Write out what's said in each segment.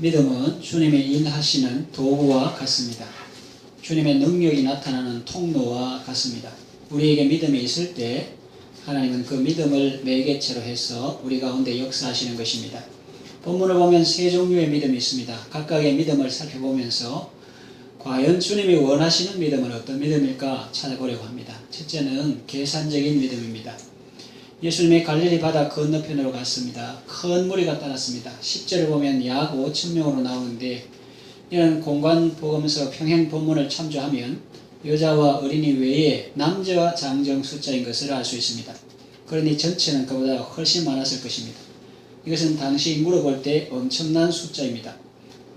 믿음은 주님의 일하시는 도구와 같습니다. 주님의 능력이 나타나는 통로와 같습니다. 우리에게 믿음이 있을 때 하나님은 그 믿음을 매개체로 해서 우리 가운데 역사하시는 것입니다. 본문을 보면 세 종류의 믿음이 있습니다. 각각의 믿음을 살펴보면서 과연 주님이 원하시는 믿음은 어떤 믿음일까 찾아보려고 합니다. 첫째는 계산적인 믿음입니다. 예수님이 갈릴리 바다 건너편으로 갔습니다. 큰 무리가 따랐습니다. 10절을 보면 약 5,000명으로 나오는데 이런 공관복음서 평행 본문을 참조하면 여자와 어린이 외에 남자와 장정 숫자인 것을 알 수 있습니다. 그러니 전체는 그보다 훨씬 많았을 것입니다. 이것은 당시 인구로 볼 때 엄청난 숫자입니다.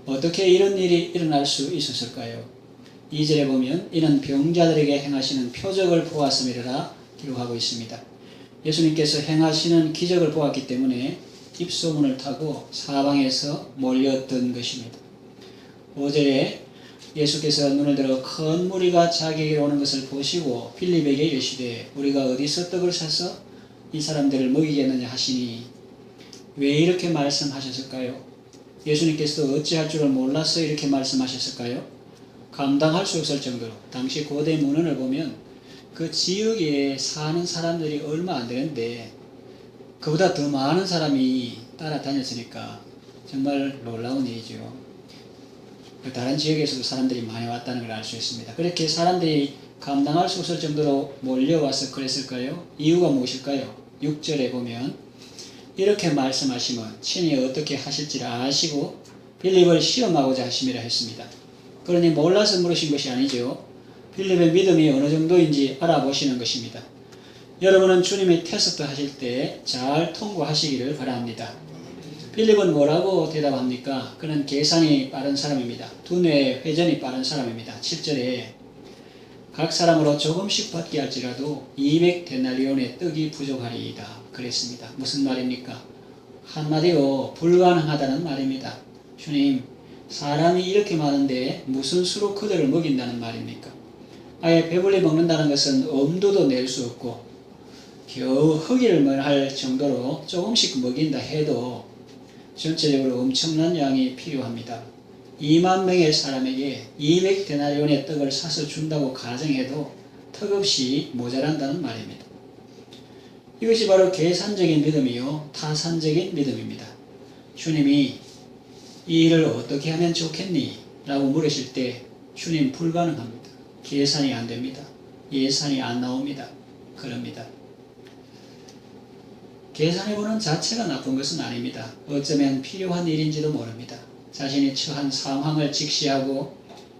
어떻게 이런 일이 일어날 수 있었을까요? 2절에 보면 이는 병자들에게 행하시는 표적을 보았음이라 기록하고 있습니다. 예수님께서 행하시는 기적을 보았기 때문에 입소문을 타고 사방에서 몰렸던 것입니다. 5절에 예수께서 눈을 들어 큰 무리가 자기에게 오는 것을 보시고 빌립에게 이르시되 우리가 어디서 떡을 사서 이 사람들을 먹이겠느냐 하시니 왜 이렇게 말씀하셨을까요? 예수님께서도 어찌할 줄을 몰라서 이렇게 말씀하셨을까요? 감당할 수 없을 정도로 당시 고대 문헌을 보면 그 지역에 사는 사람들이 얼마 안 되는데 그보다 더 많은 사람이 따라다녔으니까 정말 놀라운 일이죠. 다른 지역에서도 사람들이 많이 왔다는 걸 알 수 있습니다. 그렇게 사람들이 감당할 수 없을 정도로 몰려와서 그랬을까요? 이유가 무엇일까요? 6절에 보면 이렇게 말씀하시면 친히 어떻게 하실지를 아시고 빌립을 시험하고자 하심이라 했습니다. 그러니 몰라서 물으신 것이 아니죠. 빌립의 믿음이 어느 정도인지 알아보시는 것입니다. 여러분은 주님이 테스트 하실 때 잘 통과하시기를 바랍니다. 빌립은 뭐라고 대답합니까? 그는 계산이 빠른 사람입니다. 두뇌 회전이 빠른 사람입니다. 7절에 각 사람으로 조금씩 받게 할지라도 200데나리온의 떡이 부족하리이다 그랬습니다. 무슨 말입니까? 한마디로 불가능하다는 말입니다. 주님, 사람이 이렇게 많은데 무슨 수로 그들을 먹인다는 말입니까? 아예 배불리 먹는다는 것은 엄두도 낼 수 없고 겨우 허기를 할 정도로 조금씩 먹인다 해도 전체적으로 엄청난 양이 필요합니다. 2만 명의 사람에게 200데나리온의 떡을 사서 준다고 가정해도 턱없이 모자란다는 말입니다. 이것이 바로 계산적인 믿음이요 타산적인 믿음입니다. 주님이 이 일을 어떻게 하면 좋겠니? 라고 물으실 때 주님 불가능합니다. 계산이 안 됩니다. 예산이 안 나옵니다. 그럽니다. 계산해보는 자체가 나쁜 것은 아닙니다. 어쩌면 필요한 일인지도 모릅니다. 자신이 처한 상황을 직시하고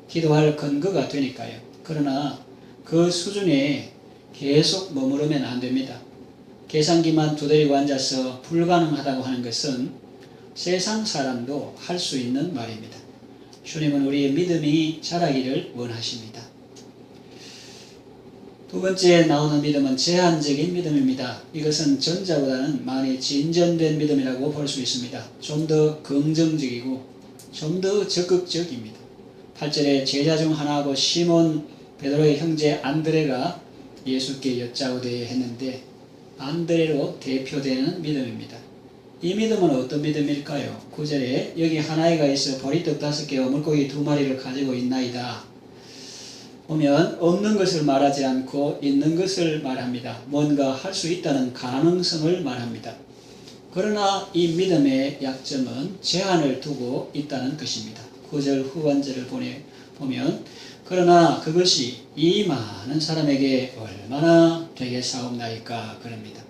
기도할 근거가 되니까요. 그러나 그 수준에 계속 머무르면 안 됩니다. 계산기만 두드리고 앉아서 불가능하다고 하는 것은 세상 사람도 할 수 있는 말입니다. 주님은 우리의 믿음이 자라기를 원하십니다. 두 번째 나오는 믿음은 제한적인 믿음입니다. 이것은 전자보다는 많이 진전된 믿음이라고 볼 수 있습니다. 좀 더 긍정적이고 좀 더 적극적입니다. 8절에 제자 중 하나하고 시몬 베드로의 형제 안드레가 예수께 여짜오되 했는데 안드레로 대표되는 믿음입니다. 이 믿음은 어떤 믿음일까요? 9절에 여기 한 아이가 있어 보리떡 5개와 물고기 2마리를 가지고 있나이다. 보면 없는 것을 말하지 않고 있는 것을 말합니다. 뭔가 할 수 있다는 가능성을 말합니다. 그러나 이 믿음의 약점은 제한을 두고 있다는 것입니다. 9절 후반절을 보면 그러나 그것이 이 많은 사람에게 얼마나 되겠사옵나이까 그럽니다.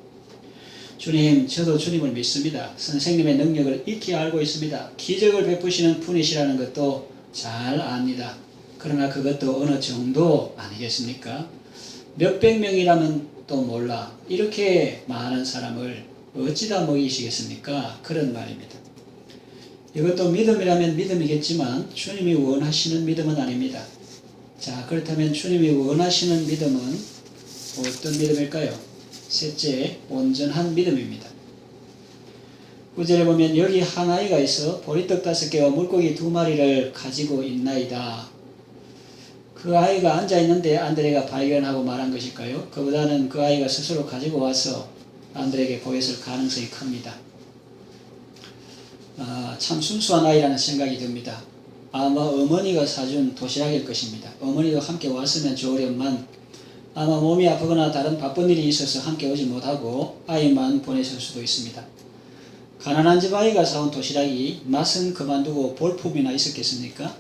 주님, 저도 주님을 믿습니다. 선생님의 능력을 익히 알고 있습니다. 기적을 베푸시는 분이시라는 것도 잘 압니다. 그러나 그것도 어느 정도 아니겠습니까? 몇백 명이라면 또 몰라. 이렇게 많은 사람을 어찌다 먹이시겠습니까? 그런 말입니다. 이것도 믿음이라면 믿음이겠지만 주님이 원하시는 믿음은 아닙니다. 자, 그렇다면 주님이 원하시는 믿음은 어떤 믿음일까요? 셋째, 온전한 믿음입니다. 9절에 보면 여기 한 아이가 있어 보리떡 5개와 물고기 2마리를 가지고 있나이다. 그 아이가 앉아있는데 안드레가 발견하고 말한 것일까요? 그보다는 그 아이가 스스로 가지고 와서 안드레에게 보였을 가능성이 큽니다. 참 순수한 아이라는 생각이 듭니다. 아마 어머니가 사준 도시락일 것입니다. 어머니도 함께 왔으면 좋으련만 아마 몸이 아프거나 다른 바쁜 일이 있어서 함께 오지 못하고 아이만 보내실 수도 있습니다. 가난한 집 아이가 사온 도시락이 맛은 그만두고 볼품이나 있었겠습니까?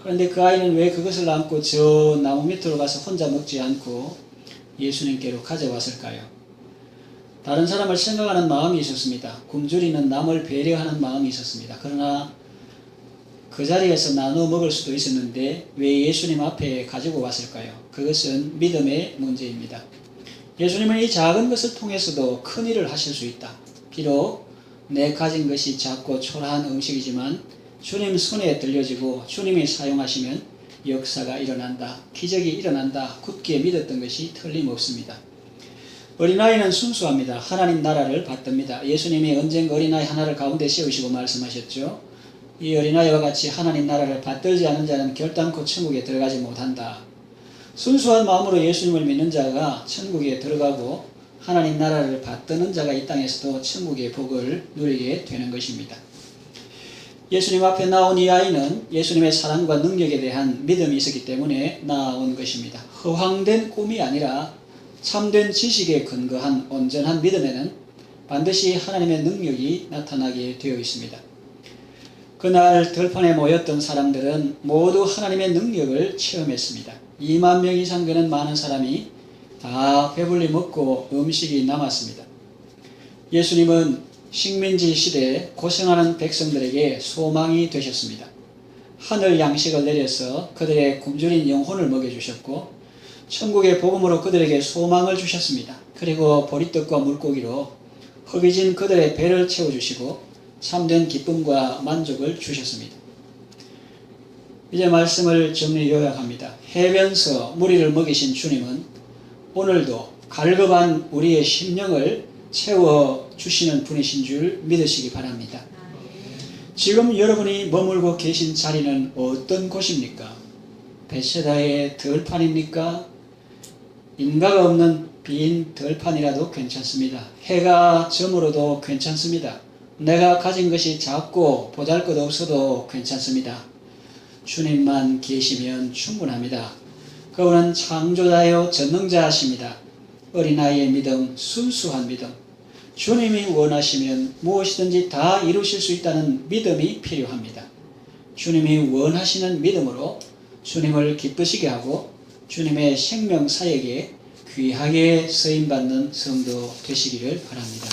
그런데 그 아이는 왜 그것을 안고 저 나무 밑으로 가서 혼자 먹지 않고 예수님께로 가져왔을까요? 다른 사람을 생각하는 마음이 있었습니다. 굶주리는 남을 배려하는 마음이 있었습니다. 그러나 그 자리에서 나눠 먹을 수도 있었는데 왜 예수님 앞에 가지고 왔을까요? 그것은 믿음의 문제입니다. 예수님은 이 작은 것을 통해서도 큰 일을 하실 수 있다. 비록 내 가진 것이 작고 초라한 음식이지만 주님 손에 들려지고 주님이 사용하시면 역사가 일어난다. 기적이 일어난다. 굳게 믿었던 것이 틀림없습니다. 어린아이는 순수합니다. 하나님 나라를 받듭니다. 예수님이 언젠가 어린아이 하나를 가운데 세우시고 말씀하셨죠. 이 어린아이와 같이 하나님 나라를 받들지 않은 자는 결단코 천국에 들어가지 못한다. 순수한 마음으로 예수님을 믿는 자가 천국에 들어가고 하나님 나라를 받드는 자가 이 땅에서도 천국의 복을 누리게 되는 것입니다. 예수님 앞에 나온 이 아이는 예수님의 사랑과 능력에 대한 믿음이 있었기 때문에 나온 것입니다. 허황된 꿈이 아니라 참된 지식에 근거한 온전한 믿음에는 반드시 하나님의 능력이 나타나게 되어 있습니다. 그날 들판에 모였던 사람들은 모두 하나님의 능력을 체험했습니다. 2만 명 이상 되는 많은 사람이 다 배불리 먹고 음식이 남았습니다. 예수님은 식민지 시대에 고생하는 백성들에게 소망이 되셨습니다. 하늘 양식을 내려서 그들의 굶주린 영혼을 먹여주셨고 천국의 복음으로 그들에게 소망을 주셨습니다. 그리고 보리떡과 물고기로 허기진 그들의 배를 채워주시고 참된 기쁨과 만족을 주셨습니다. 이제 말씀을 정리 요약합니다. 해변서 무리를 먹이신 주님은 오늘도 갈급한 우리의 심령을 채워주시는 분이신 줄 믿으시기 바랍니다. 지금 여러분이 머물고 계신 자리는 어떤 곳입니까? 베세다의 들판입니까? 인가가 없는 빈 들판이라도 괜찮습니다. 해가 저물어도 괜찮습니다. 내가 가진 것이 작고 보잘것없어도 괜찮습니다. 주님만 계시면 충분합니다. 그분은 창조자요 전능자이십니다. 어린아이의 믿음, 순수한 믿음. 주님이 원하시면 무엇이든지 다 이루실 수 있다는 믿음이 필요합니다. 주님이 원하시는 믿음으로 주님을 기쁘시게 하고 주님의 생명 사역에 귀하게 쓰임받는 성도 되시기를 바랍니다.